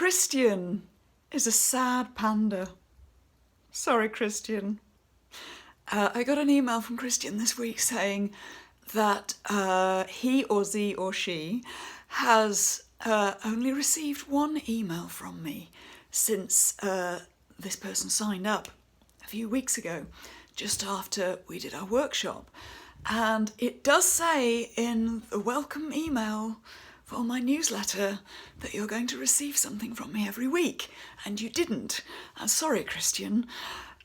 Christian is a sad panda. Sorry, Christian. I got an email from Christian this week saying that he or Z or she has only received one email from me since this person signed up a few weeks ago, just after we did our workshop. And it does say in the welcome email for my newsletter that you're going to receive something from me every week, and you didn't. I'm sorry, Christian.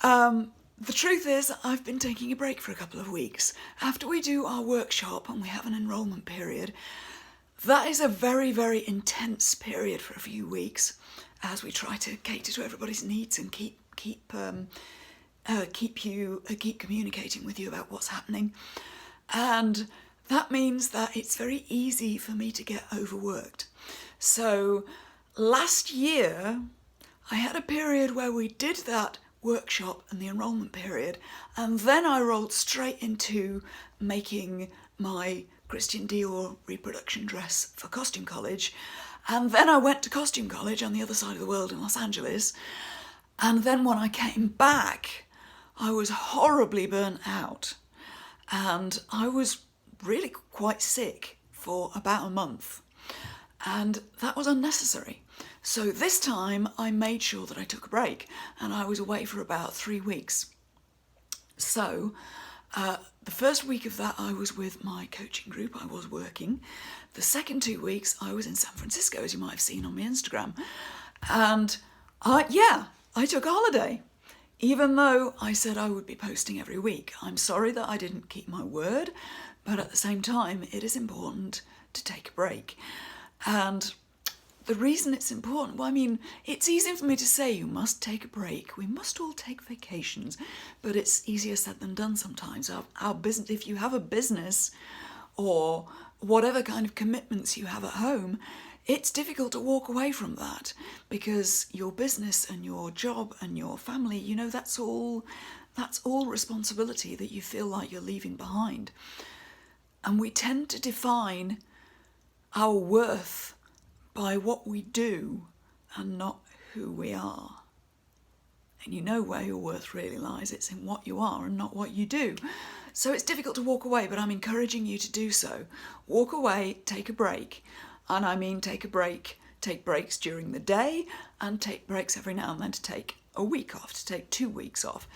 The truth is, I've been taking a break for a couple of weeks. After we do our workshop and we have an enrolment period, that is a very, very intense period for a few weeks as we try to cater to everybody's needs and keep communicating with you about what's happening. And that means that it's very easy for me to get overworked. So last year, I had a period where we did that workshop and the enrolment period, and then I rolled straight into making my Christian Dior reproduction dress for Costume College, and then I went to Costume College on the other side of the world in Los Angeles, and then when I came back, I was horribly burnt out, and I was really quite sick for about a month, and that was unnecessary. So this time I made sure that I took a break, and I was away for about 3 weeks. So the first week of that I was with my coaching group, I was working. The second 2 weeks I was in San Francisco, as you might have seen on my Instagram. And I took a holiday, even though I said I would be posting every week. I'm sorry that I didn't keep my word, but at the same time it is important to take a break. And the reason it's important, well, I mean, it's easy for me to say you must take a break. We must all take vacations, but it's easier said than done sometimes. Our business, if you have a business or whatever kind of commitments you have at home, it's difficult to walk away from that because your business and your job and your family, you know, that's all responsibility that you feel like you're leaving behind. And we tend to define our worth by what we do and not who we are. And you know where your worth really lies. It's in what you are and not what you do. So it's difficult to walk away, but I'm encouraging you to do so. Walk away, take a break. And I mean take a break, take breaks during the day, and take breaks every now and then to take a week off, to take 2 weeks off.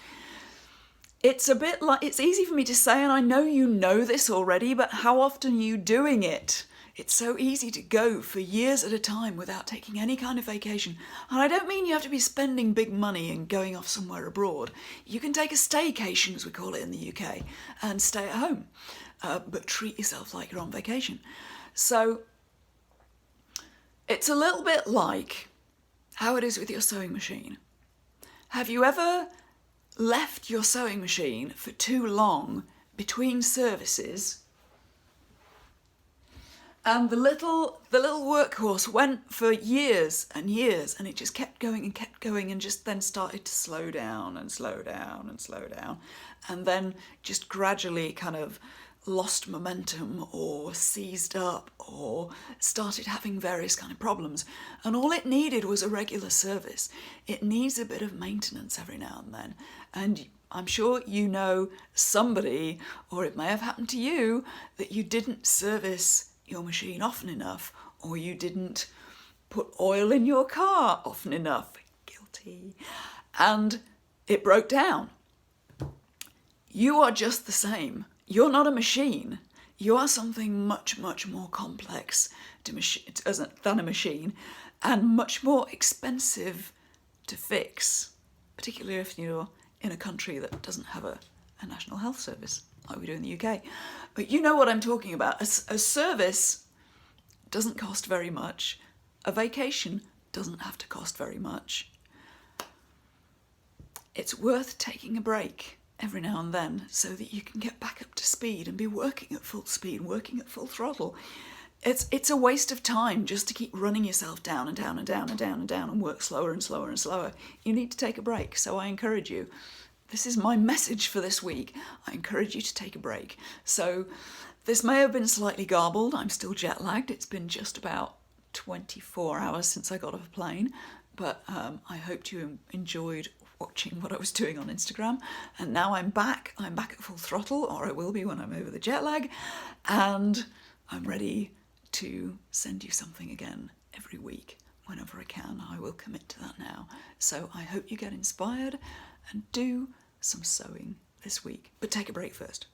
It's a bit like, it's easy for me to say, and I know you know this already, but how often are you doing it? It's so easy to go for years at a time without taking any kind of vacation. And I don't mean you have to be spending big money and going off somewhere abroad. You can take a staycation, as we call it in the UK, and stay at home, but treat yourself like you're on vacation. So it's a little bit like how it is with your sewing machine. Have you ever left your sewing machine for too long between services, and the little workhorse went for years and years, and it just kept going and just then started to slow down and slow down and slow down, and then just gradually kind of lost momentum or seized up or started having various kind of problems, and all it needed was a regular service. It needs a bit of maintenance every now and then, and I'm sure you know somebody, or it may have happened to you, that you didn't service your machine often enough, or you didn't put oil in your car often enough. Guilty. And it broke down. You are just the same. You're not a machine. You are something much, much more complex than a machine, and much more expensive to fix, particularly if you're in a country that doesn't have a national health service like we do in the UK. But you know what I'm talking about. A service doesn't cost very much. A vacation doesn't have to cost very much. It's worth taking a break every now and then so that you can get back up to speed and be working at full speed, working at full throttle. It's a waste of time just to keep running yourself down and down and down and down and down and work slower and slower and slower. You need to take a break, so I encourage you. This is my message for this week. I encourage you to take a break. So this may have been slightly garbled. I'm still jet lagged. It's been just about 24 hours since I got off a plane, but I hoped you enjoyed watching what I was doing on Instagram. And now I'm back at full throttle, or I will be when I'm over the jet lag, and I'm ready to send you something again every week whenever I can. I will commit to that now. So I hope you get inspired and do some sewing this week, but take a break first.